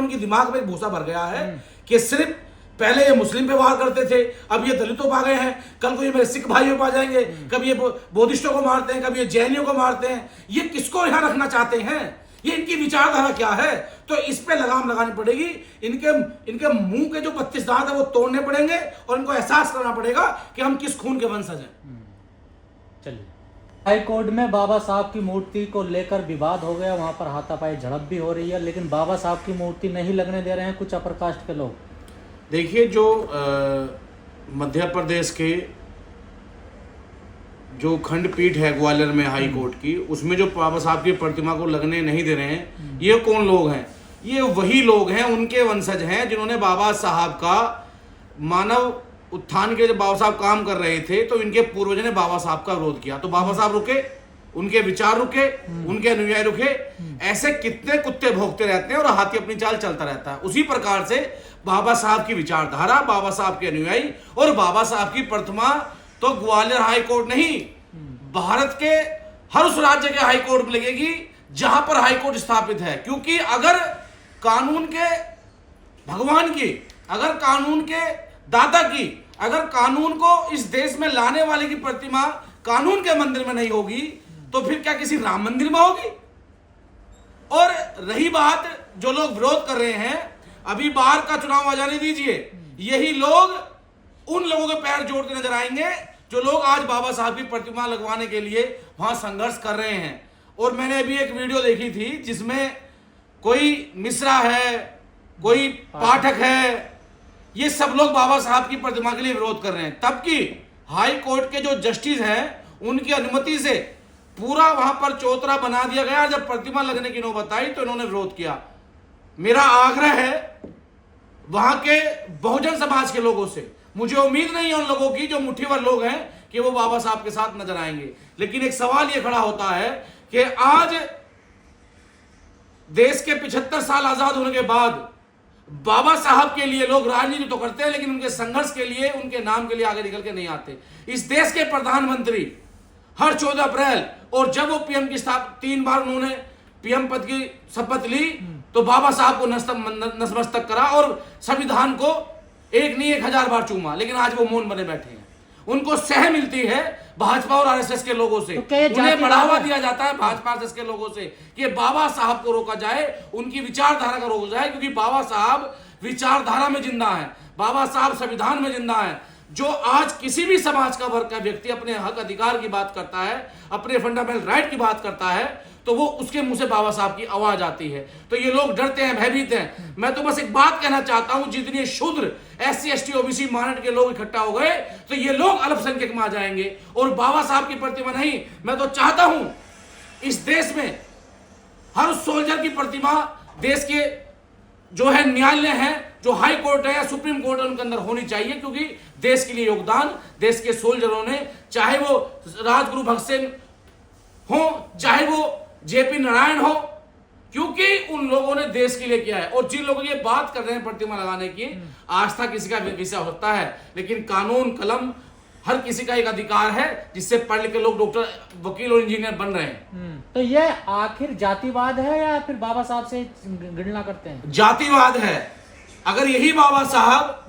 उनके दिमाग में एक भूसा भर गया है कि सिर्फ पहले ये मुस्लिम पे वार करते थे, अब ये दलितों पे आ गए हैं, कल को ये मेरे सिख भाइयों पे आ जाएंगे, कभी ये बौद्धिस्टों को मारते हैं, कभी ये जैनियों को मारते हैं। ये किसको यहां रखना चाहते हैं? ये इनकी विचारधारा क्या है? तो इस पे लगाम लगानी पड़ेगी। इनके मुंह के जो 32 दांत है वो तोड़ने पड़ेंगे और इनको एहसास करना पड़ेगा कि हम किस खून के वंशज हैं। चलिए, हाई कोर्ट में बाबा साहब की मूर्ति को लेकर विवाद हो गया, वहां पर हाथापाई झड़प भी हो रही है, लेकिन बाबा साहब की मूर्ति नहीं लगने दे रहे हैं कुछ अपर कास्ट के लोग। देखिए, जो मध्य प्रदेश के जो खंडपीठ है ग्वालियर में हाई कोर्ट की, उसमें जो बाबा साहब की प्रतिमा को लगने नहीं दे रहे हैं, ये कौन लोग हैं? ये वही लोग हैं, उनके वंशज हैं जिन्होंने बाबा साहब का मानव उत्थान के जब बाबा साहब काम कर रहे थे तो इनके पूर्वजों ने बाबा साहब का विरोध किया, तो बाबा साहब रुके, उनके विचार रुके, उनके अनुयायी रुके। ऐसे कितने कुत्ते भौंकते रहते हैं और हाथी अपनी चाल चलता रहता है। उसी प्रकार से बाबा साहब की विचारधारा, बाबा साहब के अनुयायी और बाबा साहब की प्रतिमा तो ग्वालियर हाई कोर्ट नहीं, भारत के हर उस राज्य के हाई कोर्ट में लगेगी जहां पर हाई कोर्ट स्थापित है। क्योंकि अगर कानून के भगवान की, अगर कानून के दादा की, अगर कानून को इस देश में लाने वाले की प्रतिमा कानून के मंदिर में नहीं होगी तो फिर क्या किसी राम मंदिर में होगी? और रही बात जो लोग विरोध कर रहे हैं, अभी बाहर का चुनाव आ जाने दीजिए, यही लोग उन लोगों के पैर जोड़ते नजर आएंगे जो लोग आज बाबा साहब की प्रतिमा लगवाने के लिए वहां संघर्ष कर रहे हैं। और मैंने अभी एक वीडियो देखी थी जिसमें कोई मिश्रा है, कोई पाठक है, ये सब लोग बाबा साहब की प्रतिमा के लिए विरोध कर रहे हैं। तब कि हाई कोर्ट के जो जस्टिस हैं उनकी अनुमति से पूरा वहां पर चौतरा बना दिया गया। जब प्रतिमा लगने की नौबत आई तो इन्होंने विरोध किया। मेरा आग्रह है वहां के बहुजन समाज के लोगों से, मुझे उम्मीद नहीं है उन लोगों की जो मुट्ठीभर लोग हैं कि वो बाबा साहब के साथ नजर आएंगे, लेकिन एक सवाल ये खड़ा होता है कि आज देश के 75 साल आजाद होने के बाद बाबा साहब के लिए लोग राजनीति तो करते हैं, लेकिन उनके संघर्ष के लिए, उनके नाम के लिए आगे निकल के नहीं आते। इस देश के प्रधानमंत्री हर 14 अप्रैल, और जब वो पीएम की 3 बार उन्होंने पीएम पद की शपथ ली तो बाबा साहब को नतमस्तक करा और संविधान को एक नहीं 1000 बार चूमा, लेकिन आज वो मौन बने बैठे हैं। उनको सह मिलती है भाजपा और आरएसएस के लोगों से, उन्हें बढ़ावा दिया जाता है भाजपा आरएसएस के लोगों से कि बाबा साहब को रोका जाए, उनकी विचारधारा को रोका जाए, क्योंकि बाबा साहब विचारधारा में जिंदा है, बाबा साहब संविधान में जिंदा है। जो आज किसी भी समाज का वर्ग का व्यक्ति अपने हक अधिकार की बात करता है, अपने फंडामेंटल राइट की बात करता है, तो वो उसके मुंह से बाबा साहब की आवाज आती है। तो ये लोग डरते हैं, भयभीत हैं। मैं तो बस एक बात कहना चाहता हूं, जितने शूद्र SC ST OBC मानट के लोग इकट्ठा हो गए तो ये लोग अल्पसंख्यक में आ जाएंगे और बाबा साहब की प्रतिमा नहीं। मैं तो चाहता हूं इस देश में हर सोल्जर की प्रतिमा देश के जो है न्यायालय है, जो हाई कोर्ट है या सुप्रीम कोर्ट है, उनके अंदर होनी चाहिए, क्योंकि देश के लिए योगदान देश के सोल्जरों ने, चाहे वो राजगुरु भगत सिंह हो, चाहे वो JP नारायण हो, क्योंकि उन लोगों ने देश के लिए किया है। और जिन लोगों ये बात कर रहे हैं प्रतिमा लगाने की, आस्था किसी का विषय होता है, लेकिन कानून कलम हर किसी का एक अधिकार है, जिससे पढ़ लिखे लोग डॉक्टर, वकील और इंजीनियर बन रहे हैं। तो ये आखिर जातिवाद है या फिर बाबा साहब से गणना करते हैं? जातिवाद है। अगर यही बाबा साहब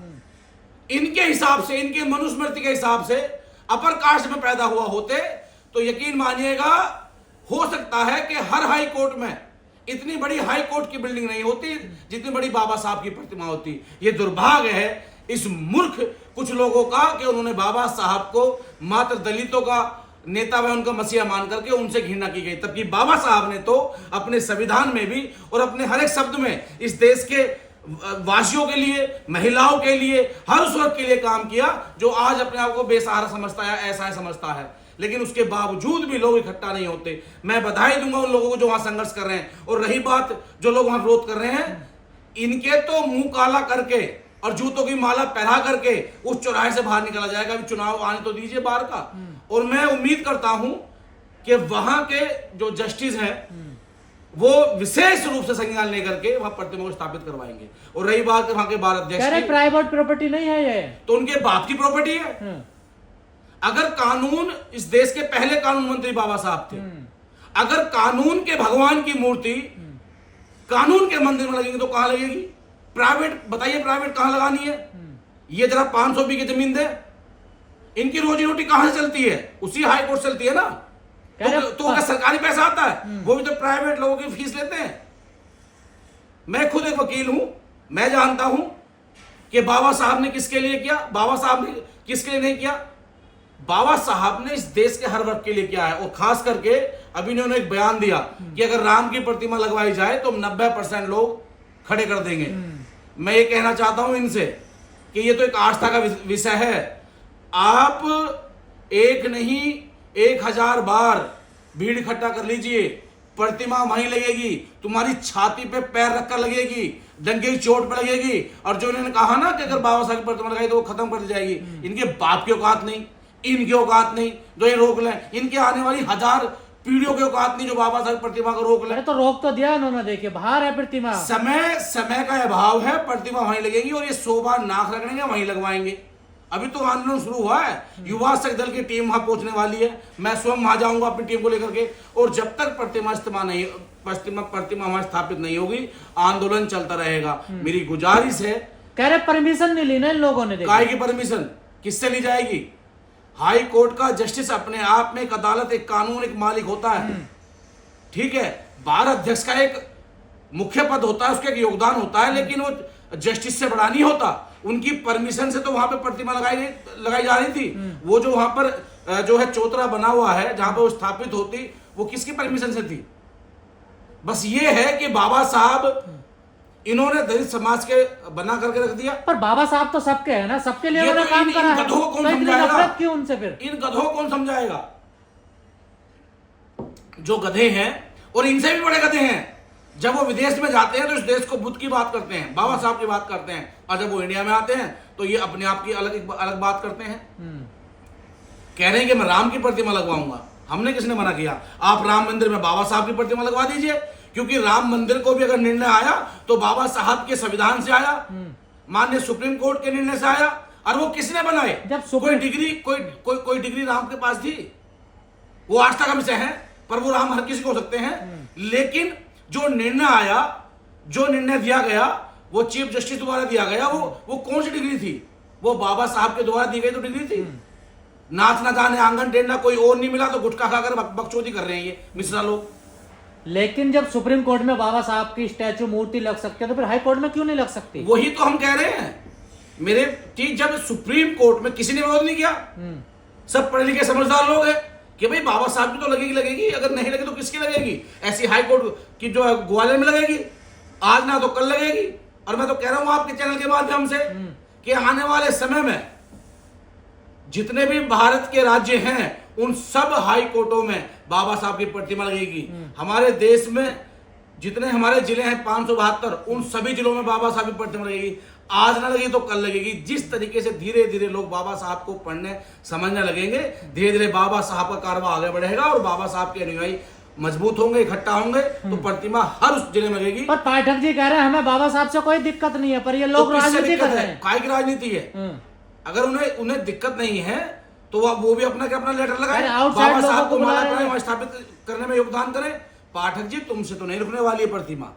इनके हिसाब से, इनके मनुस्मृति के हिसाब से अपर कास्ट में पैदा हुआ होते तो यकीन मानिएगा हो सकता है कि हर हाई कोर्ट में इतनी बड़ी हाई कोर्ट की बिल्डिंग नहीं होती जितनी बड़ी बाबा साहब की प्रतिमा होती। ये दुर्भाग्य है इस मूर्ख कुछ लोगों का कि उन्होंने बाबा साहब को मात्र दलितों का नेता व उनका मसीहा मान करके उनसे घृणा की गई, तबकि बाबा साहब ने तो अपने संविधान में भी और अपने हर एक शब्द में इस देश के वासियों के लिए, महिलाओं के लिए, हर उस वर्ग के लिए काम किया जो आज अपने आप को बेसहारा समझता है, ऐसा समझता है। लेकिन उसके बावजूद भी लोग इकट्ठा नहीं होते। मैं बधाई दूंगा उन लोगों को जो वहां संघर्ष कर रहे हैं। और रही बात जो लोग वहां विरोध कर रहे हैं, इनके तो मुंह काला करके और जूतों की माला पहना करके उस चौराहे से बाहर निकला जाएगा। अभी चुनाव आने तो दीजिए बाहर का। और मैं उम्मीद करता हूं कि वहां के जो जस्टिस हैं वो विशेष रूप से संज्ञान लेकर के वहां प्रतिमा को स्थापित करवाएंगे। और रही बात वहां के भारत अध्यक्ष, प्राइवेट प्रॉपर्टी नहीं है ये, तो उनके बाप की प्रॉपर्टी है। अगर कानून, इस देश के पहले कानून मंत्री बाबा साहब थे, अगर कानून के भगवान की मूर्ति कानून के मंदिर में लगेंगे तो कहां लगेगी? प्राइवेट, बताइए प्राइवेट कहां लगानी है? ये जरा 500 बीघे जमीन दे, इनकी रोजी रोटी कहां से चलती है? उसी हाई कोर्ट चलती है ना। तो उनका सरकारी पैसा आता है, वो भी तो प्राइवेट लोगों की फीस लेते हैं। मैं खुद एक वकील हूं, मैं जानता हूं कि बाबा साहब ने किसके लिए किया, बाबा साहब ने किसके लिए नहीं किया। बाबा साहब ने इस देश के हर वर्ग के लिए किया है। और खास करके अभी इन्होंने एक बयान दिया कि अगर राम की प्रतिमा लगवाई जाए तो 90% लोग खड़े कर देंगे। मैं ये कहना चाहता हूं इनसे कि ये तो एक आस्था का विषय है। आप एक नहीं 1000 बार भीड़ इकट्ठा कर लीजिए, प्रतिमा वहीं लगेगी, तुम्हारी छाती पे पैर रखकर लगेगी, डंके की चोट पे लगेगी। और जो इन्होंने कहा ना कि अगर बाबा साहब की प्रतिमा लगाई तो वो खत्म कर दी जाएगी, इनके बाप की औकात नहीं, इनकी औकात नहीं जो ये रोक लें। इनके आने वाली 1000 पीढ़ियों की औकात नहीं जो बाबा साहब की प्रतिमा को रोक लें। तो रोक तो दिया उन्होंने, देखिए बाहर है प्रतिमा। समय का अभाव है, प्रतिमा वहीं लगेगी और ये 100 बार नाक रगड़ेंगे वहीं लगवाएंगे। अभी तो आंदोलन शुरू हुआ है, युवा शक्ति दल की टीम वहां पहुंचने वाली है, मैं स्वयं वहां जाऊंगा अपनी टीम को लेकर के। और जब तक प्रतिमा वहां स्थापित नहीं होगी, आंदोलन चलता रहेगा। मेरी गुजारिश है, कह रहे परमिशन नहीं ली ना इन लोगों ने। काय की परमिशन किससे ली जाएगी? हाई कोर्ट का जस्टिस अपने आप में एक अदालत, एक कानून, एक मालिक होता है, ठीक है। बार अध्यक्ष का एक मुख्य पद होता है, उसका एक योगदान होता है, लेकिन वो जस्टिस से बड़ा नहीं होता। उनकी परमिशन से तो वहां पे प्रतिमा लगाई जा रही थी। वो जो वहां पर जो है चौतरा बना हुआ है जहां पे वो स्थापित होती, वो किसकी परमिशन से थी? बस ये है कि बाबा साहब इन्होंने दलित समाज के बना करके रख दिया। पर बाबा साहब तो सबके है ना, सबके लिए उन्होंने काम करा है। गधों को कौन समझाएगा? क्यों उनसे फिर इन गधों को कौन समझाएगा? जो गधे हैं और इनसे भी बड़े गधे हैं, जब वो विदेश में जाते हैं तो इस देश को बुद्ध की बात करते हैं, बाबा साहब की बात करते हैं, और जब वो इंडिया में आते हैं तो ये अपने आप की अलग बात करते हैं। कह रहे हैं कि मैं राम की प्रतिमा लगवाऊंगा। हमने किसने मना किया? आप राम मंदिर में बाबा साहब की प्रतिमा लगवा दीजिए, क्योंकि राम मंदिर को भी अगर निर्णय आया तो बाबा साहब के संविधान से आया, माननीय सुप्रीम कोर्ट के निर्णय से आया। और वो किसने बनाए? जब कोई डिग्री राम के पास थी? वो आस्था का विषय है, पर वो राम हर किसी को हो सकते हैं। लेकिन जो निर्णय आया, जो निर्णय दिया गया, वो चीफ जस्टिस द्वारा दिया गया, वो कौन सी डिग्री थी? वो बाबा साहब के द्वारा दी गई तो डिग्री थी। नाच ना जाने आंगन टेढ़ना, कोई और नहीं मिला तो गुटखा खाकर बकचोदी कर रहे हैं ये मिश्रा लोग। लेकिन जब सुप्रीम कोर्ट में बाबा साहब की स्टैचू मूर्ति लग सकती है तो फिर हाई कोर्ट में क्यों नहीं लग सकती? वही तो हम कह रहे हैं मेरे ठीक। जब सुप्रीम कोर्ट में किसी ने विरोध नहीं किया, सब पढ़े लिखे समझदार लोग हैं कि भाई बाबा साहब की तो लगेगी, अगर नहीं लगे तो किसकी लगेगी? ऐसी हाई कोर्ट की जो है ग्वालियर में लगेगी, आज ना तो कल लगेगी। और मैं तो कह रहा हूं आपके चैनल के माध्यम से कि आने वाले समय में जितने भी भारत के राज्य हैं उन सब हाई कोर्टों में बाबा साहब की प्रतिमा लगेगी। हमारे देश में जितने हमारे जिले हैं 572, उन सभी जिलों में बाबा साहब की प्रतिमा लगेगी। आज ना लगी तो कल लगेगी। जिस तरीके से धीरे धीरे लोग बाबा साहब को पढ़ने समझने लगेंगे, धीरे धीरे बाबा साहब का कारवा आगे बढ़ेगा और बाबा साहब के अनुयायी मजबूत होंगे, इकट्ठा होंगे, तो प्रतिमा हर उस जिले में लगेगी। पर पाठक जी कह रहे हैं हमें बाबा साहब से कोई दिक्कत नहीं है, पर ये लोग राजनीति कर रहे हैं। काय की राजनीति है? अगर उन्हें दिक्कत नहीं है तो वो भी अपना लेटर लगाए, बाबा साहब को माला पहनाएं, स्थापित करने में योगदान करें। पाठक जी, तुमसे तो नहीं रुकने वाली है प्रतिमा,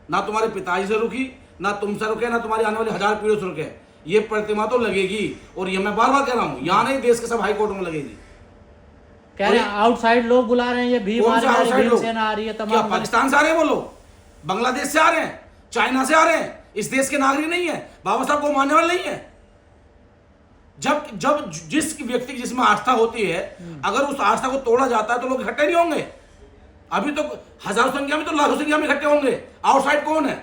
ना तुम्हारे पिताजी से रुकी, ना तुमसे रुके, ना तुम्हारी आने वाली 1000 पीढ़ियों से रुके। ये प्रतिमा तो लगेगी, और ये मैं बार बार कह रहा हूं, यहाँ नहीं देश के सब हाई कोर्ट में लगेगी। कह रहे हैं आउटसाइड लोग बुला रहे हैं, ये भीम आ रही है, तमाम पाकिस्तान से आ रहे हैं वो लोग, बांग्लादेश से आ रहे हैं, चाइना से आ रहे हैं, इस देश के नागरिक नहीं है, बाबा साहब को मानने वाले नहीं है। जब जिस व्यक्ति की जिसमें आस्था होती है, अगर उस आस्था को तोड़ा जाता है तो लोग इकट्ठे नहीं होंगे। अभी तो हजारों संख्या में, तो लाखों संख्या में इकट्ठे होंगे। आउटसाइड कौन है?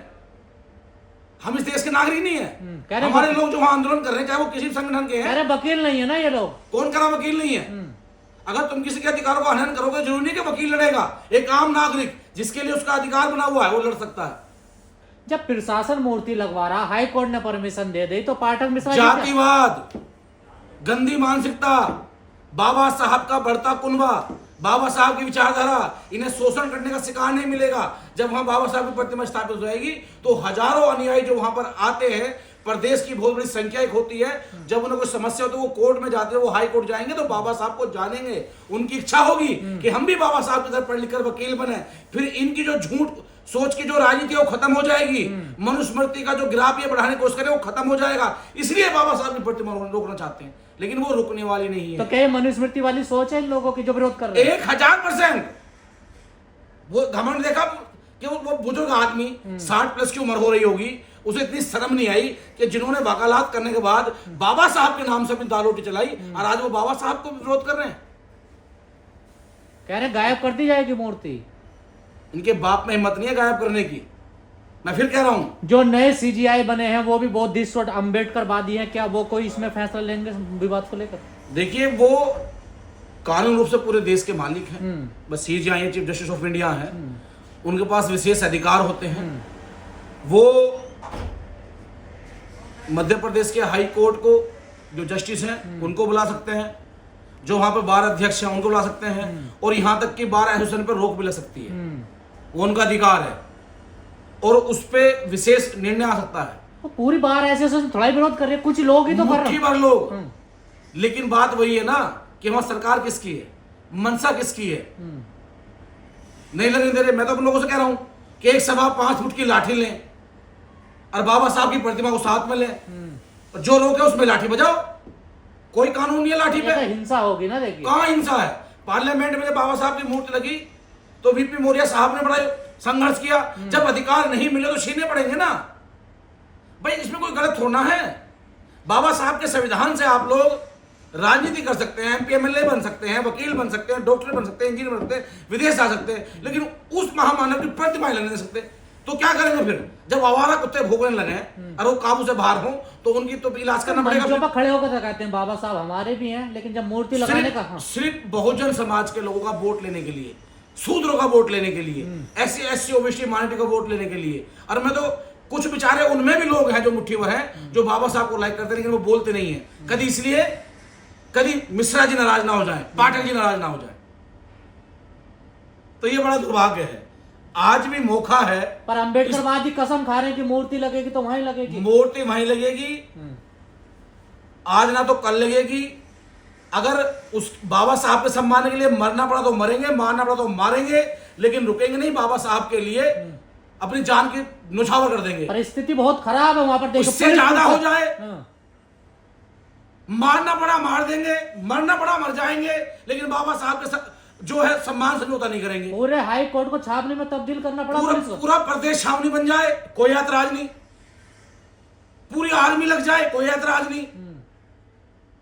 हम इस देश के नागरिक नहीं है। हमारे लोग जो वहां आंदोलन कर रहे हैं, चाहे वो किसी संगठन के हैं, वकील नहीं है ना ये लोग। कौन करा वकील नहीं है? अगर तुम किसी के अधिकारों का हनन करोगे, जरूरी नहीं कि वकील लड़ेगा। एक आम नागरिक जिसके लिए उसका अधिकार बना हुआ है वो लड़ सकता है। जब प्रशासन मूर्ति लगवा रहा, हाई कोर्ट ने परमिशन दे दी, तो पाठक मिश्रा जातिवाद, गंदी मानसिकता, बाबा साहब का बढ़ता कुनबा, बाबा साहब की विचारधारा, इन्हें शोषण करने का शिकार नहीं मिलेगा। जब वहां बाबा साहब की प्रतिमा स्थापित हो जाएगी तो हजारों अनुयायी जो वहां पर आते हैं, प्रदेश की बहुत बड़ी संख्या एक होती है, जब उन्हें कोई समस्या हो तो वो कोर्ट में जाते हैं, वो हाई कोर्ट जाएंगे तो बाबा साहब को जानेंगे। उनकी इच्छा होगी कि हम भी बाबा साहब की तरह पढ़ लिख कर वकील बने। फिर इनकी जो झूठ सोच की जो राजनीति है वो खत्म हो जाएगी, मनुस्मृति का जो ग्राफ ये बढ़ाने की कोशिश करे वो खत्म हो जाएगा। इसलिए बाबा साहब की प्रतिमा रोकना चाहते हैं, लेकिन वो रुकने वाली नहीं है। तो क्या ये मनुस्मृति वाली सोच है इन लोगों की जो विरोध कर रहे हैं? 1000%। वो घमंड देखा कि वो बुजुर्ग आदमी 60 प्लस की उम्र हो रही होगी, उसे इतनी शर्म नहीं आई कि जिन्होंने वकालत करने के बाद बाबा साहब के नाम से अपनी दाल रोटी चलाई और आज वो बाबा साहब को विरोध कर रहे हैं। कह रहे गायब कर दी जाएगी मूर्ति। इनके बाप में हिम्मत नहीं है गायब करने की। मैं फिर कह रहा हूं, जो नए सीजीआई बने हैं वो भी बुद्धिस्ट और अम्बेडकरवादी हैं, क्या वो कोई इसमें फैसला लेंगे विवाद को लेकर? देखिए, वो कानून रूप से पूरे देश के मालिक हैं। बस CGI chief justice of India है, उनके पास विशेष अधिकार होते हैं। वो मध्य प्रदेश के हाई कोर्ट को जो जस्टिस हैं उनको बुला सकते हैं, जो वहां पर बार अध्यक्ष हैं उनको बुला सकते हैं, और यहां तक कि बार एसोसिएशन पर रोक भी लग सकती है। वो उनका अधिकार है और उस पर विशेष निर्णय आ सकता है। तो पूरी बार एसोसिएशन थोड़ा ही विरोध कर रहे हैं, कुछ लोग ही तो कर रहे हैं, लोग। लेकिन बात वही है ना कि वहां सरकार किसकी है, मनसा किसकी है, नहीं लगने दे रहे। मैं तो अपन लोगों से कह रहा हूं कि एक सभा 5 फुट की लाठी लें और बाबा साहब की प्रतिमा को साथ में लें, और जो रोके उसमें लाठी बजाओ। कोई कानून नहीं है लाठी पे। हिंसा होगी ना, देखिए कहां हिंसा है। पार्लियामेंट में जब बाबा साहब की मूर्ति लगी तो वीपी मौर्य साहब ने बड़ा संघर्ष किया। जब अधिकार नहीं मिले तो छीनने पड़ेंगे ना भाई, इसमें कोई गलत थोड़ा है। बाबा साहब के संविधान से आप लोग राजनीति कर सकते हैं, एमपी एमएलए बन सकते हैं, वकील बन सकते हैं, डॉक्टर बन सकते हैं, इंजीनियर बन सकते हैं, विदेश जा सकते हैं, लेकिन उस महामानव की प्रतिमा लगने दे सकते। तो क्या करेंगे फिर जब आवारा कुत्ते भोगने लगे और वो काबू से बाहर हो तो उनकी तो इलाज करना पड़ेगा। खड़े होकर कहते हैं बाबा साहब हमारे भी हैं, लेकिन जब मूर्ति लगाने का सिर्फ बहुजन समाज के लोगों का वोट लेने के लिए, शूद्रों का वोट लेने के लिए, SC OBC माइनॉरिटी का वोट लेने के लिए। और मैं तो कुछ बेचारे उनमें भी लोग हैं जो मुट्ठी भर हैं जो बाबा साहब को लाइक करते हैं, लेकिन वो बोलते नहीं है। कभी इसलिए कभी मिश्रा जी नाराज ना हो जाए, पाठक जी नाराज ना हो जाए। तो ये बड़ा दुर्भाग्य है। आज भी मौका है, पर अम्बेडकरवादी कसम खा रहे हैं कि मूर्ति लगेगी तो वहीं लगेगी। मूर्ति वहीं लगेगी, आज ना तो कल लगेगी। अगर उस बाबा साहब के सम्मान के लिए मरना पड़ा तो मरेंगे, मारना पड़ा तो मारेंगे, लेकिन रुकेंगे नहीं। बाबा साहब के लिए अपनी जान की न्यौछावर कर देंगे। परिस्थिति बहुत खराब है वहां पर, देखो उससे ज्यादा हो जाए, मारना पड़ा मार देंगे, मरना पड़ा मर जाएंगे, लेकिन बाबा साहब के जो है सम्मान समझौता नहीं करेंगे। पूरे हाई कोर्ट को छावनी में तब्दील करना पड़ा, पूरा प्रदेश छावनी बन जाए, कोई ऐतराज नहीं। पूरी आर्मी लग जाए, कोई ऐतराज नहीं,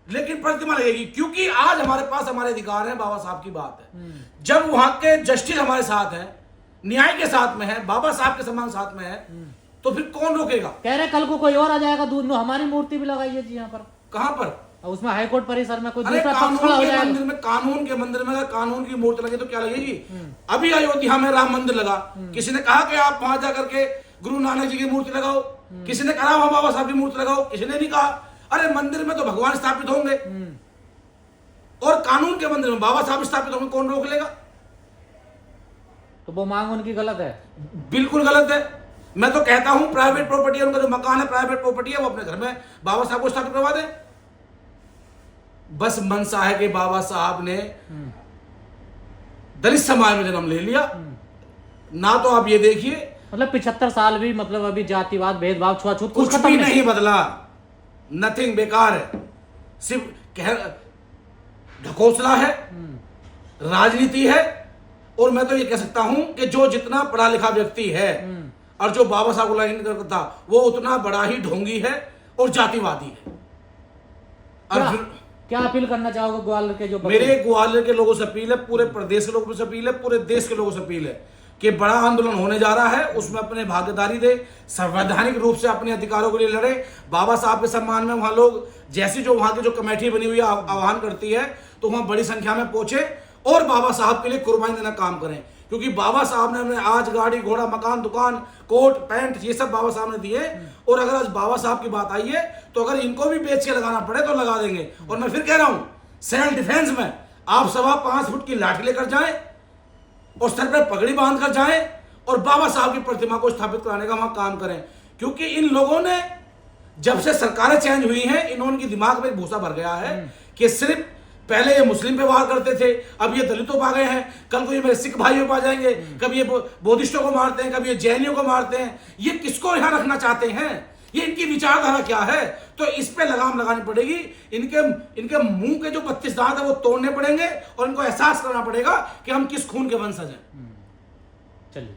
लेकिन प्रतिमा लगेगी। क्योंकि आज हमारे पास हमारे अधिकार हैं, बाबा साहब की बात है। जब वहां के जस्टिस हमारे साथ हैं, न्याय के साथ में है, बाबा साहब के सम्मान साथ में है, तो फिर कौन रोकेगा? कह रहे कल को कोई और आ जाएगा, दूध हमारी मूर्ति भी लगाइए जी यहाँ पर। कहां पर? उसमें हाईकोर्ट परिसर में कोई दूसरा पक्ष खड़ा हो जाएगा। कानून के मंदिर में अगर कानून की मूर्ति लगे तो क्या लगेगी? अभी अयोध्या में राम मंदिर लगा, किसी ने कहा कि आप वहां जाकर के गुरु नानक जी की मूर्ति लगाओ, किसी ने कहा वहां बाबा साहब की मूर्ति लगाओ, किसी ने नहीं कहा। अरे मंदिर में तो भगवान स्थापित होंगे और कानून के मंदिर में बाबा साहब स्थापित होंगे, कौन रोक लेगा? तो वो मांग उनकी गलत है, बिल्कुल गलत है। मैं तो कहता हूं प्राइवेट प्रॉपर्टी है, उनका जो मकान है प्राइवेट प्रॉपर्टी है, वो अपने घर में बाबा साहब को स्थापित करवा दे। बस मनसा है कि बाबा साहब ने दलित समाज में जन्म ले लिया ना। तो आप ये देखिए, मतलब 75 साल भी, मतलब अभी जातिवाद, भेदभाव, छुआछूत कुछ भी नहीं बदला, नथिंग, बेकार है। सिर्फ ढकोसला है, राजनीति है। और मैं तो ये कह सकता हूं कि जो जितना पढ़ा लिखा व्यक्ति है और जो बाबा साहब को लाइन करता वो उतना बड़ा ही ढोंगी है और जातिवादी है। और क्या अपील करना चाहोगे ग्वालियर के जो मेरे ग्वालियर के लोगों से अपील है, पूरे प्रदेश के लोगों से अपील है, पूरे देश के लोगों से अपील है कि बड़ा आंदोलन होने जा रहा है, उसमें अपने भागीदारी दे, संवैधानिक रूप से अपने अधिकारों के लिए लड़े। बाबा साहब के सम्मान में वहां लोग जैसी जो वहां की जो कमेटी बनी हुई है आह्वान करती है तो वहां बड़ी संख्या में पहुंचे और बाबा साहब के लिए कुर्बानी देना काम करें। क्योंकि बाबा साहब ने हमें आज गाड़ी घोड़ा मकान दुकान कोट पैंट ये सब बाबा साहब ने दिए। और अगर आज बाबा साहब की बात आई है तो अगर इनको भी बेच के लगाना पड़े तो लगा देंगे। और मैं फिर कह रहा हूं, सेल्फ डिफेंस में आप 5.25 फुट की लाठी लेकर जाएं और सर पर पगड़ी बांध कर जाएं और बाबा साहब की प्रतिमा को स्थापित कराने का वहां काम करें। क्योंकि इन लोगों ने जब से सरकारें चेंज हुई हैं, इन्होंने दिमाग में भूसा भर गया है कि सिर्फ पहले ये मुस्लिम पे वार करते थे, अब ये दलितों पे आ गए हैं, कल को ये मेरे सिख भाइयों पे आ जाएंगे, कभी ये बौद्धिस्टों को मारते हैं, कभी ये जैनियों को मारते हैं। ये किसको यहाँ रखना चाहते हैं? ये इनकी विचारधारा क्या है? तो इस पे लगाम लगानी पड़ेगी। इनके मुंह के जो 32 दांत है वो तोड़ने पड़ेंगे और इनको एहसास करना पड़ेगा कि हम किस खून के वंशज हैं। चलिए।